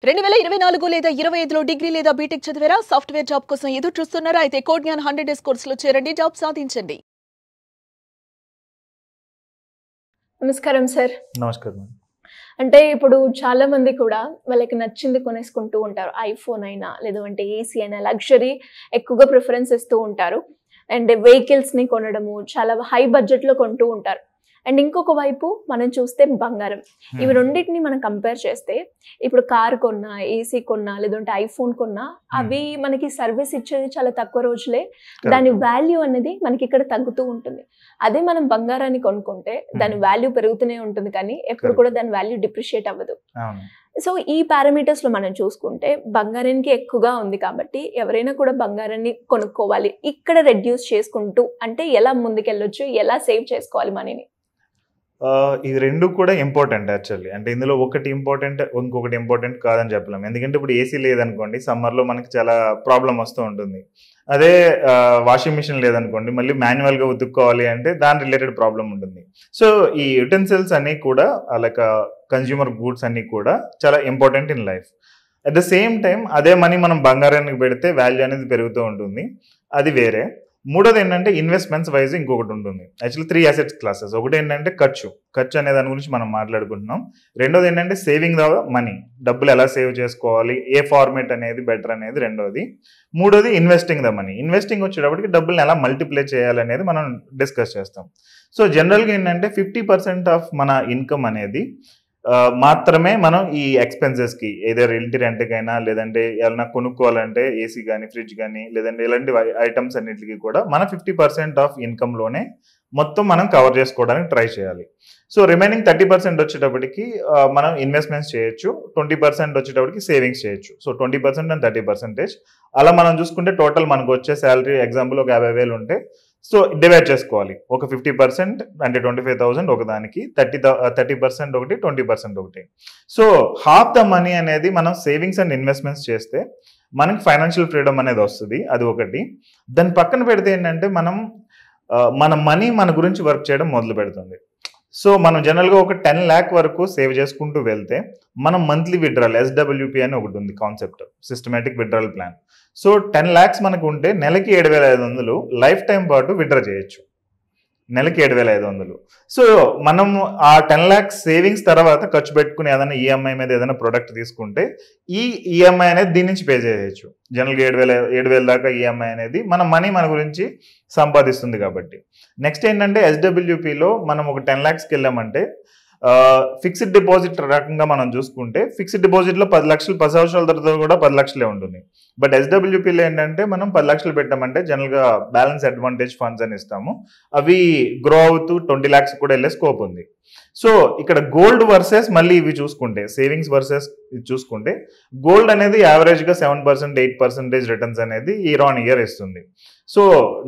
2024 లేదా 25లో డిగ్రీ లేదా బీటెక్ చదివారా? సాఫ్ట్వేర్ జాబ్ కోసం ఎదురు చూస్తున్నారా? అయితే కోడ్ జ్ఞాన్ 100 డేస్ కోర్సులో చేరండి, జాబ్ సాధించండి. నమస్కారం సార్. నమస్కారం. అంటే ఇప్పుడు చాలా మంది కూడా వాళ్ళకి నచ్చింది కొనేసుకుంటూ ఉంటారు. ఐఫోన్ అయినా లేదంటే ఏసీ అయినా లగ్జరీ ఎక్కువగా ప్రిఫరెన్స్ ఇస్తూ ఉంటారు. అండ్ వెహికల్స్ని కొనడము చాలా హై బడ్జెట్లో కొంటూ ఉంటారు. అండ్ ఇంకొక వైపు మనం చూస్తే బంగారం. ఇవి రెండింటిని మనం కంపేర్ చేస్తే ఇప్పుడు కార్ కొన్నా, ఏసీ కొన్నా, లేదంటే ఐఫోన్ కొన్నా అవి మనకి సర్వీస్ ఇచ్చేది చాలా తక్కువ రోజులే. దాని వాల్యూ అనేది మనకి ఇక్కడ తగ్గుతూ ఉంటుంది. అదే మనం బంగారాన్ని కొనుక్కుంటే దాని వాల్యూ పెరుగుతూనే ఉంటుంది, కానీ ఎప్పుడు కూడా దాని వాల్యూ డిప్రిషియేట్ అవ్వదు. సో ఈ పారామీటర్స్ లో మనం చూసుకుంటే బంగారానికి ఎక్కువగా ఉంది కాబట్టి ఎవరైనా కూడా బంగారాన్ని కొనుక్కోవాలి. ఇక్కడ రెడ్యూస్ చేసుకుంటూ అంటే ఎలా ముందుకెళ్ళొచ్చు, ఎలా సేవ్ చేసుకోవాలి మనీని? ఇది రెండు కూడా ఇంపార్టెంట్ యాక్చువల్లీ. అంటే ఇందులో ఒకటి ఇంపార్టెంట్, ఇంకొకటి ఇంపార్టెంట్ కాదని చెప్పలేము. ఎందుకంటే ఇప్పుడు ఏసీ లేదనుకోండి, సమ్మర్లో మనకి చాలా ప్రాబ్లం వస్తూ ఉంటుంది. అదే వాషింగ్ మిషన్ లేదనుకోండి, మళ్ళీ మాన్యువల్గా ఉతుక్కోవాలి అంటే దాని రిలేటెడ్ ప్రాబ్లం ఉంటుంది. సో ఈ యుటెన్సిల్స్ అన్నీ కూడా లైక్ కన్జ్యూమర్ గూడ్స్ అన్నీ కూడా చాలా important in life. At the same time అదే మనీ మనం బంగారానికి పెడితే వాల్యూ అనేది పెరుగుతూ ఉంటుంది, అది వేరే. మూడోది ఏంటంటే ఇన్వెస్ట్మెంట్స్ వైజ్ ఇంకొకటి ఉంటుంది. Actually 3 assets classes. ఒకటి ఏంటంటే ఖర్చు అనే దాని గురించి మనం మాట్లాడుకుంటున్నాం. రెండోది ఏంటంటే సేవింగ్ ద మనీ, డబ్బులు ఎలా సేవ్ చేసుకోవాలి, ఏ ఫార్మేట్ అనేది బెటర్ అనేది రెండోది. మూడోది ఇన్వెస్టింగ్ ద మనీ. ఇన్వెస్టింగ్ వచ్చేటప్పటికి డబ్బుల్ని ఎలా మల్టిప్లై చేయాలనేది మనం డిస్కస్ చేస్తాం. సో జనరల్గా ఏంటంటే 50% ఆఫ్ మన ఇన్కమ్ అనేది మాత్రమే మనం ఈ ఎక్స్పెన్సెస్కి, ఏదైనా ఇంటి రెంట్కైనా లేదంటే ఏమైనా కొనుక్కోవాలంటే ఏసీ కానీ ఫ్రిడ్జ్ కానీ లేదంటే ఇలాంటి ఐటమ్స్ అన్నిటికీ కూడా మన 50% ఆఫ్ ఇన్కమ్లోనే మొత్తం మనం కవర్ చేసుకోవడానికి ట్రై చేయాలి. సో రిమైనింగ్ 30% వచ్చేటప్పటికి మనం ఇన్వెస్ట్మెంట్స్ చేయొచ్చు, 20% వచ్చేటప్పటికి సేవింగ్స్ చేయొచ్చు. So 20% and 30%. అలా మనం చూసుకుంటే టోటల్ మనకు వచ్చే శాలరీ ఎగ్జాంపుల్ ఒక 50,000 ఉంటే సో డివైడ్ చేసుకోవాలి. ఒక 50% అంటే 25,000 ఒకదానికి, 30% ఒకటి, 20% ఒకటి. సో హాఫ్ ద మనీ అనేది మనం సేవింగ్స్ అండ్ ఇన్వెస్ట్మెంట్స్ చేస్తే మనకి ఫైనాన్షియల్ ఫ్రీడమ్ అనేది వస్తుంది, అది ఒకటి. దాని పక్కన పెడితే ఏంటంటే మన మనీ మన గురించి వర్క్ చేయడం మొదలు పెడుతుంది. సో మనం జనరల్గా ఒక 10 lakh వరకు సేవ్ చేసుకుంటూ వెళ్తే మనం మంత్లీ విత్డ్రాల్, SWP అని ఒకటి ఉంది concept, systematic withdrawal plan. So 10 lakhs మనకు ఉంటే నెలకి 7,500 లైఫ్ టైం పాటు విత్డ్రా చేయొచ్చు. నెలకి 7,500. సో మనం ఆ 10 lakhs సేవింగ్స్ తర్వాత ఖర్చు పెట్టుకుని ఏదైనా ఈఎంఐ మీద ఏదైనా ప్రొడక్ట్ తీసుకుంటే ఈ ఈఎంఐ అనేది దీని నుంచి పే చేయొచ్చు. జనరల్గా 7,000 దాకా ఈఎంఐ అనేది మన మనీ మన గురించి సంపాదిస్తుంది కాబట్టి. నెక్స్ట్ ఏంటంటే SWPలో మనం ఒక 10 lakhsకి వెళ్ళామంటే ఫిక్స్డ్ డిపాజిట్ రకంగా మనం చూసుకుంటే ఫిక్స్డ్ డిపాజిట్లో 10 లక్షలు 10 సంవత్సరాల తర్వాత కూడా 10 లక్షలే ఉంటుంది. బట్ SWPలో ఏంటంటే మనం 10 లక్షలు పెట్టామంటే జనరల్గా బ్యాలెన్స్ అడ్వాంటేజ్ ఫండ్స్ అని ఇస్తాము, అవి గ్రో అవుతూ 20 lakhs కూడా వెళ్ళే స్కోప్ ఉంది. సో ఇక్కడ గోల్డ్ వర్సెస్ మళ్ళీ ఇవి చూసుకుంటే, సేవింగ్స్ వర్సెస్ ఇది చూసుకుంటే గోల్డ్ అనేది యావరేజ్గా 7%, 8% రిటర్న్స్ అనేది ఇయర్ ఆన్ ఇయర్ ఇస్తుంది. సో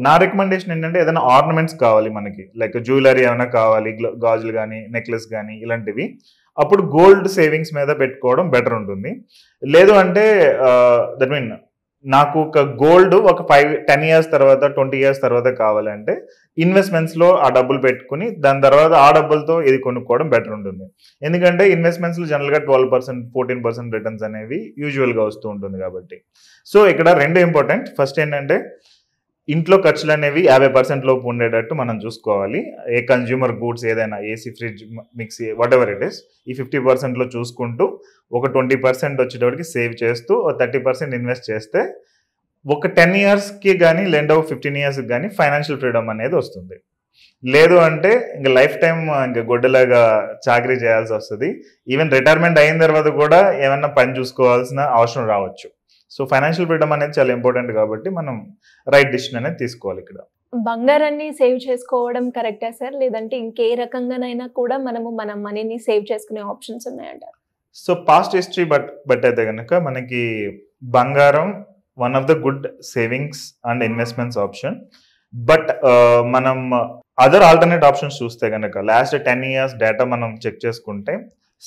నా రికమెండేషన్ ఏంటంటే ఏదైనా ఆర్నమెంట్స్ కావాలి మనకి, లైక్ జ్యువెలరీ ఏమైనా కావాలి, గాజులు కానీ నెక్లెస్ కానీ ఇలాంటివి, అప్పుడు గోల్డ్ సేవింగ్స్ మీద పెట్టుకోవడం బెటర్ ఉంటుంది. లేదు అంటే దట్ మీన్ నాకు ఒక గోల్డ్ ఒక 10 years తర్వాత 20 years తర్వాత కావాలంటే ఇన్వెస్ట్మెంట్స్లో ఆ డబ్బులు పెట్టుకుని దాని తర్వాత ఆ డబ్బులతో ఇది కొనుక్కోవడం బెటర్ ఉంటుంది. ఎందుకంటే ఇన్వెస్ట్మెంట్స్లో జనరల్గా 12%, 14% రిటర్న్స్ అనేవి యూజువల్గా వస్తూ ఉంటుంది కాబట్టి. సో ఇక్కడ రెండు ఇంపార్టెంట్. ఫస్ట్ ఏంటంటే ఇంట్లో ఖర్చులు అనేవి 50% లోపు ఉండేటట్టు మనం చూసుకోవాలి. ఏ కన్జ్యూమర్ గూడ్స్ ఏదైనా AC fridge mixie what ever it is, ఈ 50%లో చూసుకుంటూ ఒక 20% వచ్చేటప్పటికి సేవ్ చేస్తూ 30% ఇన్వెస్ట్ చేస్తే ఒక 10 yearsకి కానీ లేదా ఒక 15 yearsకి కానీ ఫైనాన్షియల్ ఫ్రీడమ్ అనేది వస్తుంది. లేదు అంటే ఇంకా లైఫ్ టైం ఇంకా గొడ్డలాగా చాకరీ చేయాల్సి వస్తుంది. ఈవెన్ రిటైర్మెంట్ అయిన తర్వాత కూడా ఏమన్నా పని చూసుకోవాల్సిన అవసరం రావచ్చు. సో ఫైనాన్షియల్ ఫ్రీడమ్ అనేది చాలా ఇంపార్టెంట్ కాబట్టి మనం రైట్ డిసిషన్ అనేది తీసుకోవాలి. ఇక్కడ బంగారాన్ని సేవ్ చేసుకోవడం కరెక్టా సార్, లేదంటే ఇంకే రకంగానైనా కూడా మనము మన మనీని సేవ్ చేసుకునే ఆప్షన్స్ ఉన్నాయంటారు? సో పాస్ట్ హిస్టరీ బట్ అయితే కనుక మనకి బంగారం one of the good savings and investments option. But మనం అదర్ ఆల్టర్నేట్ ఆప్షన్స్ చూస్తే కనుక లాస్ట్ 10 years డేటా మనం చెక్ చేసుకుంటే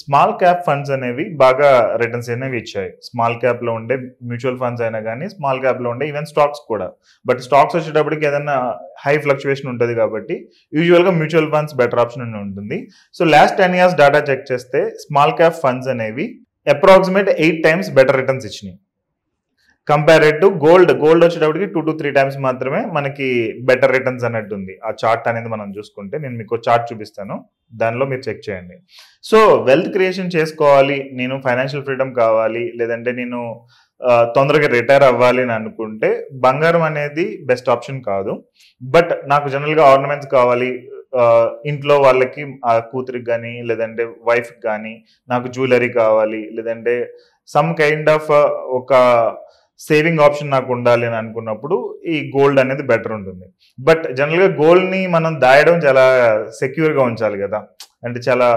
స్మాల్ క్యాప్ ఫండ్స్ అనేవి బాగా రిటర్న్స్ అనేవి ఇచ్చాయి. స్మాల్ క్యాప్లో ఉండే మ్యూచువల్ ఫండ్స్ అయినా కానీ, స్మాల్ క్యాప్లో ఉండే ఈవెన్ స్టాక్స్ కూడా. బట్ స్టాక్స్ వచ్చేటప్పటికి ఏదైనా హై ఫ్లక్చువేషన్ ఉంటుంది కాబట్టి యూజువల్గా మ్యూచువల్ ఫండ్స్ బెటర్ ఆప్షన్ ఉంటుంది. So last 10 years data check చేస్తే స్మాల్ క్యాప్ ఫండ్స్ అనేవి అప్రాక్సిమేట్ 8 times బెటర్ రిటర్న్స్ ఇచ్చినాయి. కంపేర్డ్ టు గోల్డ్ వచ్చేటప్పటికి 2 to 3 times మాత్రమే మనకి బెటర్ రిటర్న్స్ అన్నట్టు ఉంది. ఆ చార్ట్ అనేది మనం చూసుకుంటే నేను మీకు చార్ట్ చూపిస్తాను, దానిలో మీరు చెక్ చేయండి. సో వెల్త్ క్రియేషన్ చేసుకోవాలి, నేను ఫైనాన్షియల్ ఫ్రీడమ్ కావాలి, లేదంటే నేను తొందరగా రిటైర్ అవ్వాలి అని అనుకుంటే బంగారం అనేది బెస్ట్ ఆప్షన్ కాదు. బట్ నాకు జనరల్గా ఆర్నమెంట్స్ కావాలి, ఇంట్లో వాళ్ళకి ఆ కూతురికి కానీ లేదంటే వైఫ్కి కానీ నాకు జ్యువెలరీ కావాలి, లేదంటే సమ్ కైండ్ ఆఫ్ ఒక సేవింగ్ ఆప్షన్ నాకు ఉండాలి అని అనుకున్నప్పుడు ఈ గోల్డ్ అనేది బెటర్ ఉంటుంది. బట్ జనరల్గా గోల్డ్ని మనం దాయడం చాలా సెక్యూర్గా ఉంచాలి కదా. అంటే చాలా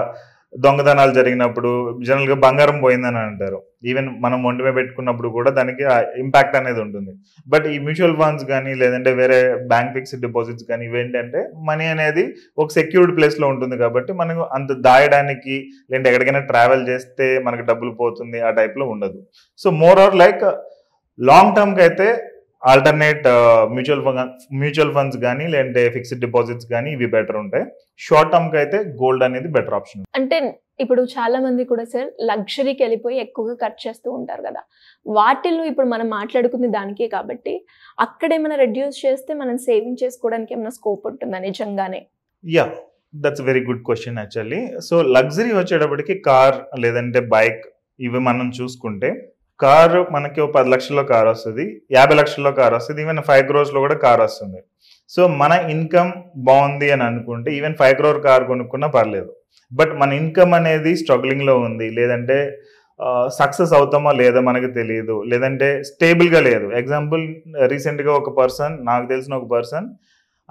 దొంగతనాలు జరిగినప్పుడు జనరల్గా బంగారం పోయిందని అంటారు. ఈవెన్ మనం ఒంటిమే పెట్టుకున్నప్పుడు కూడా దానికి ఇంపాక్ట్ అనేది ఉంటుంది. బట్ ఈ మ్యూచువల్ ఫండ్స్ కానీ లేదంటే వేరే బ్యాంక్ ఫిక్స్డ్ డిపాజిట్స్ కానీ ఇవేంటంటే మనీ అనేది ఒక సెక్యూర్డ్ ప్లేస్లో ఉంటుంది కాబట్టి మనకు అంత దాయడానికి లేదంటే ఎక్కడికైనా ట్రావెల్ చేస్తే మనకు డబ్బులు పోతుంది ఆ టైప్లో ఉండదు. So more or like long టర్మ్కి అయితే ఆల్టర్నేట్ మ్యూచువల్ ఫండ్స్ కానీ లేదంటే ఫిక్స్డ్ డిపాజిట్స్ కానీ ఇవి బెటర్ ఉంటాయి. షార్ట్ టర్మ్కి అయితే గోల్డ్ అనేది బెటర్ ఆప్షన్. అంటే ఇప్పుడు చాలా మంది కూడా సార్ లగ్జరీకి వెళ్ళిపోయి ఎక్కువగా ఖర్చు చేస్తూ ఉంటారు కదా, వాటిల్లో ఇప్పుడు మనం మాట్లాడుకుంది దానికే కాబట్టి అక్కడ ఏమైనా రెడ్యూస్ చేస్తే మనం సేవింగ్ చేసుకోవడానికి ఏమైనా స్కోప్ ఉంటుందా నిజంగానే? Yeah, that's very good question actually. So luxury వచ్చేటప్పటికి కార్ లేదంటే బైక్ ఇవి మనం చూసుకుంటే, కారు మనకి 10 లక్షల్లో కార్ వస్తుంది, 50 లక్షల్లో కార్ వస్తుంది, ఈవెన్ 5 crores కూడా కార్ వస్తుంది. సో మన ఇన్కమ్ బాగుంది అని అనుకుంటే ఈవెన్ 5 crore కార్ కొనుక్కున్నా పర్లేదు. బట్ మన ఇన్కమ్ అనేది స్ట్రగ్లింగ్లో ఉంది, లేదంటే సక్సెస్ అవుతామో లేదో మనకు తెలియదు, లేదంటే స్టేబుల్గా లేదు. ఎగ్జాంపుల్ రీసెంట్గా ఒక పర్సన్, నాకు తెలిసిన ఒక పర్సన్,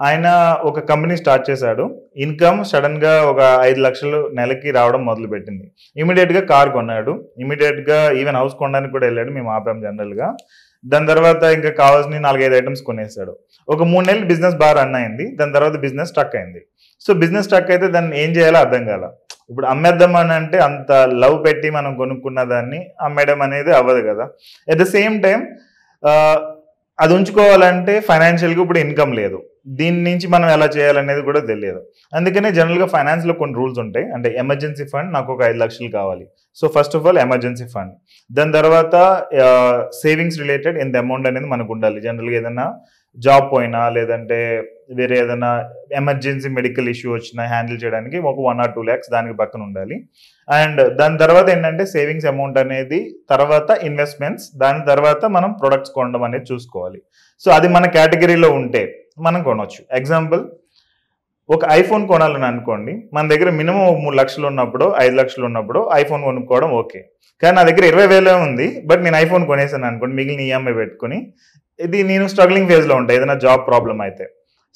ఆయన ఒక కంపెనీ స్టార్ట్ చేశాడు. ఇన్కమ్ సడన్గా ఒక 5 లక్షలు నెలకి రావడం మొదలు పెట్టింది. ఇమీడియట్గా కార్ కొన్నాడు, ఇమీడియట్గా ఈవెన్ హౌస్ కొనడానికి కూడా వెళ్ళాడు, మేము ఆపాం జనరల్గా. దాని తర్వాత ఇంకా కావాల్సిన 4-5 ఐటమ్స్ కొనేసాడు. ఒక 3 నెలలు బిజినెస్ బాగా రన్ అయింది, దాని తర్వాత బిజినెస్ స్టక్ అయింది. సో బిజినెస్ స్టక్ అయితే దాన్ని ఏం చేయాలో అర్థం కాల. ఇప్పుడు అమ్మేద్దాం అని అంటే అంత లవ్ పెట్టి మనం కొనుక్కున్న దాన్ని అమ్మేయడం అనేది అవ్వదు కదా. అట్ ద సేమ్ టైం అది ఉంచుకోవాలంటే ఫైనాన్షియల్గా ఇప్పుడు ఇన్కమ్ లేదు, దీని నుంచి మనం ఎలా చేయాలనేది కూడా తెలియదు. అందుకనే జనరల్గా ఫైనాన్స్లో కొన్ని రూల్స్ ఉంటాయి. అంటే ఎమర్జెన్సీ ఫండ్ నాకు ఒక 5 లక్షలు కావాలి. So first of all emergency fund, దాని తర్వాత సేవింగ్స్ రిలేటెడ్ ఎంత అమౌంట్ అనేది మనకు ఉండాలి. జనరల్గా ఏదైనా జాబ్ పోయినా లేదంటే వేరే ఏదైనా ఎమర్జెన్సీ మెడికల్ ఇష్యూ వచ్చినా హ్యాండిల్ చేయడానికి ఒక 1 or 2 lakhs దానికి పక్కన ఉండాలి. అండ్ దాని తర్వాత ఏంటంటే సేవింగ్స్ అమౌంట్ అనేది, తర్వాత ఇన్వెస్ట్మెంట్స్, దాని తర్వాత మనం ప్రొడక్ట్స్ కొనడం అనేది చూసుకోవాలి. సో అది మన కేటగిరీలో ఉంటే మనం కొనవచ్చు. ఎగ్జాంపుల్ ఒక ఐఫోన్ కొనాలని అనుకోండి, మన దగ్గర మినిమం 3 లక్షలు ఉన్నప్పుడు 5 లక్షలు ఉన్నప్పుడు ఐఫోన్ కొనుక్కోవడం ఓకే. కానీ నా దగ్గర 20,000 ఉంది, బట్ నేను ఐఫోన్ కొనేసాను అనుకోండి, మిగిలిన ఈఎంఐ పెట్టుకుని, ఇది నేను స్ట్రగ్లింగ్ ఫేజ్లో ఉంటాయి ఏదైనా జాబ్ ప్రాబ్లం అయితే.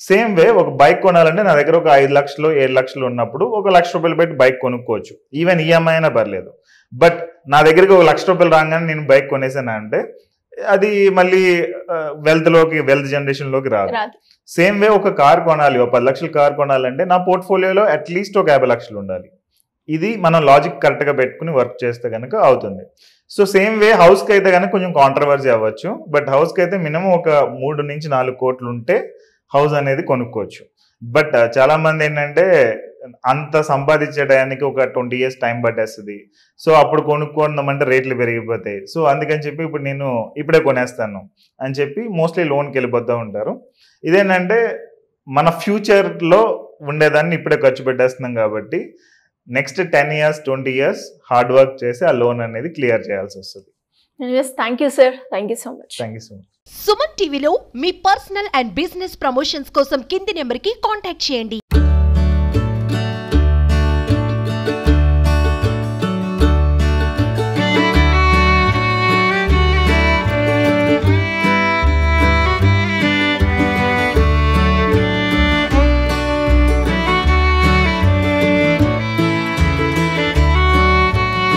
సేమ్ వే ఒక బైక్ కొనాలంటే నా దగ్గర ఒక 5 లక్షలు 7 లక్షలు ఉన్నప్పుడు ఒక 1 లక్ష రూపాయలు పెట్టి బైక్ కొనుక్కోవచ్చు, ఈవెన్ ఈఎంఐ అయినా పర్లేదు. బట్ నా దగ్గరికి 1 లక్ష రూపాయలు రాగానే నేను బైక్ కొనేసాను అంటే అది మళ్ళీ వెల్త్ జనరేషన్లోకి రాదు. సేమ్ వే ఒక కార్ కొనాలి, ఒక 10 లక్షల కార్ కొనాలంటే నా పోర్ట్ఫోలియోలో అట్లీస్ట్ ఒక 50 లక్షలు ఉండాలి. ఇది మనం లాజిక్ కరెక్ట్గా పెట్టుకుని వర్క్ చేస్తే కనుక అవుతుంది. సో సేమ్ వే హౌస్కి అయితే కనుక కొంచెం కాంట్రవర్సీ అవ్వచ్చు, బట్ హౌస్కి అయితే మినిమం ఒక 3 నుంచి 4 కోట్లు ఉంటే హౌస్ అనేది కొనుక్కోవచ్చు. బట్ చాలా మంది ఏంటంటే అంత సంపాదించే టయానికి ఒక 20 years టైం పట్టేస్తుంది. సో అప్పుడు కొనుక్కోమంటే రేట్లు పెరిగిపోతాయి. సో అందుకని చెప్పి ఇప్పుడు నేను ఇప్పుడే కొనేస్తాను అని చెప్పి మోస్ట్లీ లోన్కి వెళ్ళిపోతూ ఉంటారు. ఇదేంటంటే మన ఫ్యూచర్లో ఉండేదాన్ని ఇప్పుడే ఖర్చు పెట్టేస్తున్నాం కాబట్టి next 10 years 20 years hard work చేసి ఆ లోన్ అనేది క్లియర్ చేయాల్సి వస్తుంది. Thank you sir, thank you so much. Thank you so much. Suman టీవీలో మీ పర్సనల్ అండ్ బిజినెస్ ప్రమోషన్స్ కోసం కింది నెంబర్కి కాంటాక్ట్ చేయండి.